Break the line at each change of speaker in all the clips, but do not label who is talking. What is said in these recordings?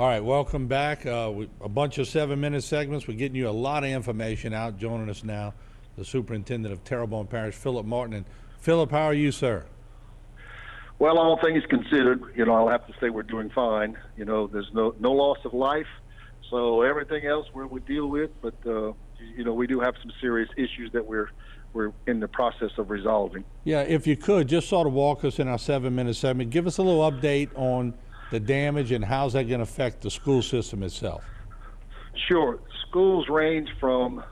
All right, welcome back. A bunch of 7-minute segments. We're getting you a lot of information out. Joining us now, the Superintendent of Terrebonne Parish, Philip Martin. And Philip, how are you, sir?
Well, all things considered, I'll have to say we're doing fine. There's no loss of life, so everything else we deal with. But we do have some serious issues that we're in the process of resolving.
Yeah, if you could just sort of walk us in our 7-minute segment, give us a little update on the damage and how's that going to affect the school system itself.
Sure. Schools range from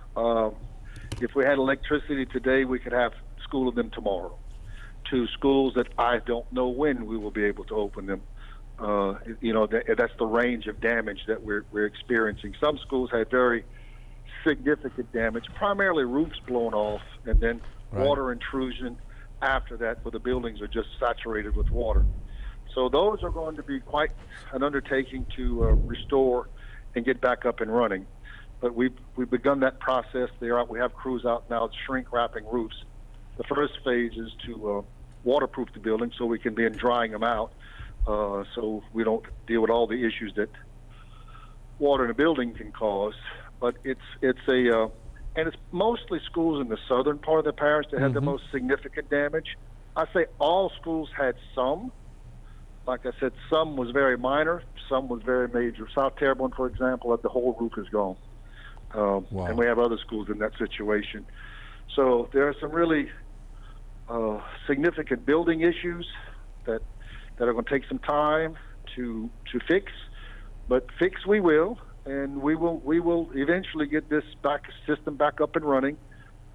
if we had electricity today, we could have school of them tomorrow, to schools that I don't know when we will be able to open them. That's the range of damage that we're experiencing. Some schools had very significant damage, primarily roofs blown off, and then water intrusion after that, where the buildings are just saturated with water. So those are going to be quite an undertaking to restore and get back up and running. But we've begun that process. We have crews out now shrink wrapping roofs. The first phase is to waterproof the building so we can be drying them out, so we don't deal with all the issues that water in a building can cause. But it's mostly schools in the southern part of the parish that had the most significant damage. I say all schools had some. Like I said, some was very minor, some was very major. South Terrebonne, for example, the whole roof is gone.
Wow.
And we have other schools in that situation. So there are some really significant building issues that are going to take some time to fix, but fix we will, and we will eventually get this system back up and running.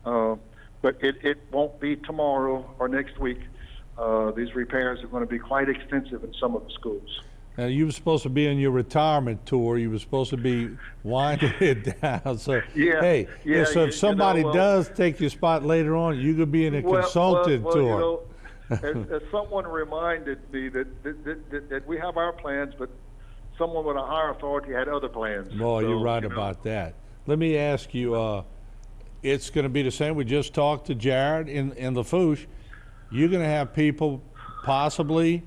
But it won't be tomorrow or next week. These repairs are going to be quite extensive in some of the schools.
Now, you were supposed to be on your retirement tour. You were supposed to be winding it down. So, so if somebody does take your spot later on, you could be in a consultant tour.
As someone reminded me that we have our plans, but someone with a higher authority had other plans.
Boy, you're right about that. Let me ask you, it's going to be the same. We just talked to Jared in Lafouche. You're going to have people possibly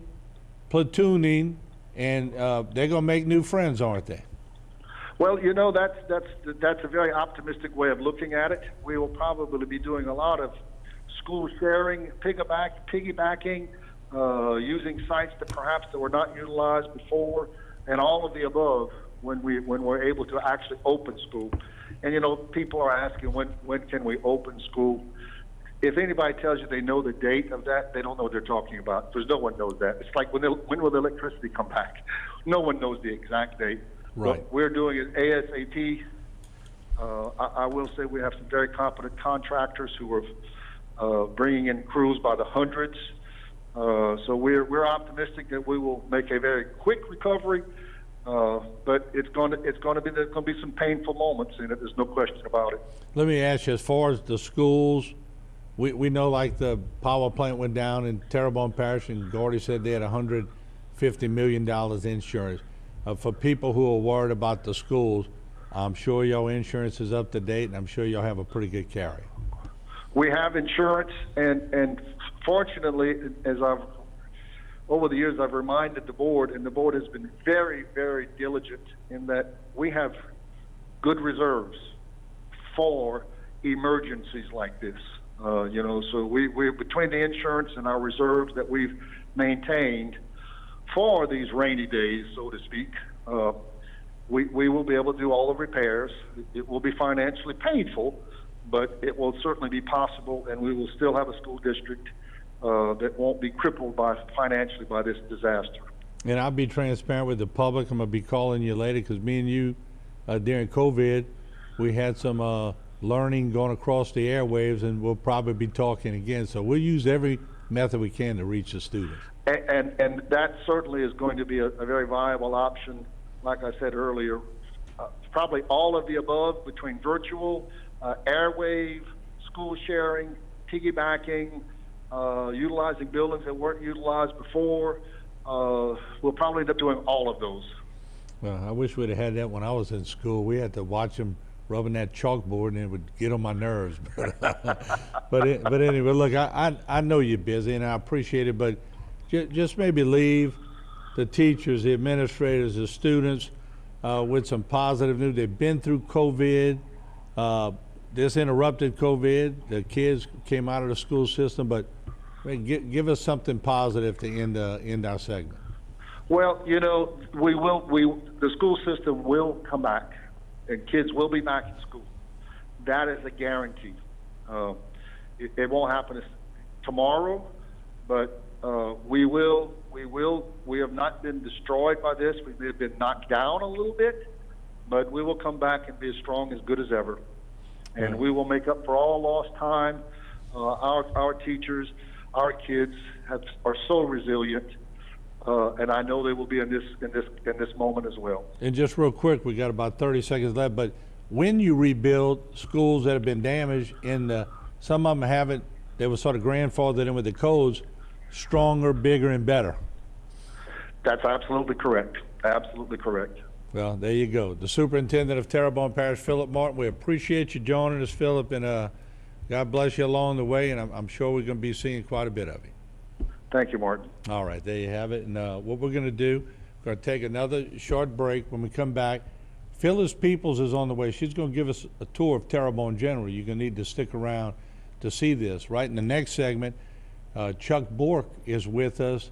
platooning, and they're going to make new friends, aren't they?
Well, that's a very optimistic way of looking at it. We will probably be doing a lot of school sharing, piggybacking, using sites that perhaps that were not utilized before, and all of the above when we're able to actually open school. And people are asking when can we open school? If anybody tells you they know the date of that, they don't know what they're talking about, because no one knows that. It's like when will the electricity come back? No one knows the exact date.
Right.
But we're doing it ASAP. I will say we have some very competent contractors who are bringing in crews by the hundreds. So we're optimistic that we will make a very quick recovery. But there's going to be some painful moments in it. There's no question about it.
Let me ask you, as far as the schools, we know like the power plant went down in Terrebonne Parish, and Gordy said they had $150 million insurance. For people who are worried about the schools, I'm sure your insurance is up to date, and I'm sure you'll have a pretty good carry.
We have insurance, and fortunately, over the years, I've reminded the board, and the board has been very, very diligent in that we have good reserves for emergencies like this. So we're between the insurance and our reserves that we've maintained for these rainy days, so to speak. We will be able to do all the repairs. It will be financially painful, but it will certainly be possible, and we will still have a school district that won't be crippled financially by this disaster.
And I'll be transparent with the public. I'm going to be calling you later, because me and you, during COVID, we had some learning going across the airwaves, and we'll probably be talking again. So we'll use every method we can to reach the students.
And that certainly is going to be a very viable option. Like I said earlier, probably all of the above, between virtual, airwave, school sharing, piggybacking, utilizing buildings that weren't utilized before. We'll probably end up doing all of those.
Well, I wish we'd have had that when I was in school. We had to watch them rubbing that chalkboard, and it would get on my nerves. But anyway, look, I know you're busy, and I appreciate it, but just maybe leave the teachers, the administrators, the students with some positive news. They've been through COVID. This interrupted COVID. The kids came out of the school system, but give us something positive to end our segment.
Well, you know, the school system will come back, and kids will be back in school. That is a guarantee. It won't happen tomorrow, but we will. We have not been destroyed by this. We may have been knocked down a little bit, but we will come back and be as strong, as good as ever. And we will make up for all lost time. Our teachers, our kids are so resilient, and I know they will be in this moment as well.
And just real quick, we got about 30 seconds left, but when you rebuild schools that have been damaged, some of them haven't, they were sort of grandfathered in with the codes, stronger, bigger, and better.
That's absolutely correct. Absolutely correct.
Well, there you go. The Superintendent of Terrebonne Parish, Philip Martin. We appreciate you joining us, Philip, and God bless you along the way, and I'm sure we're going to be seeing quite a bit of you.
Thank you, Martin.
All right, there you have it. And what we're going to do, we're going to take another short break. When we come back, Phyllis Peoples is on the way. She's going to give us a tour of Terrebonne General. You're going to need to stick around to see this. Right in the next segment, Chuck Bork is with us.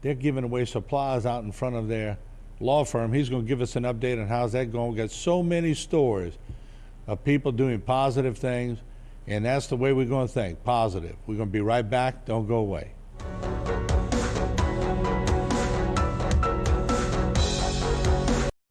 They're giving away supplies out in front of their law firm. He's going to give us an update on how's that going. We've got so many stories of people doing positive things, and that's the way we're going to think, positive. We're going to be right back. Don't go away.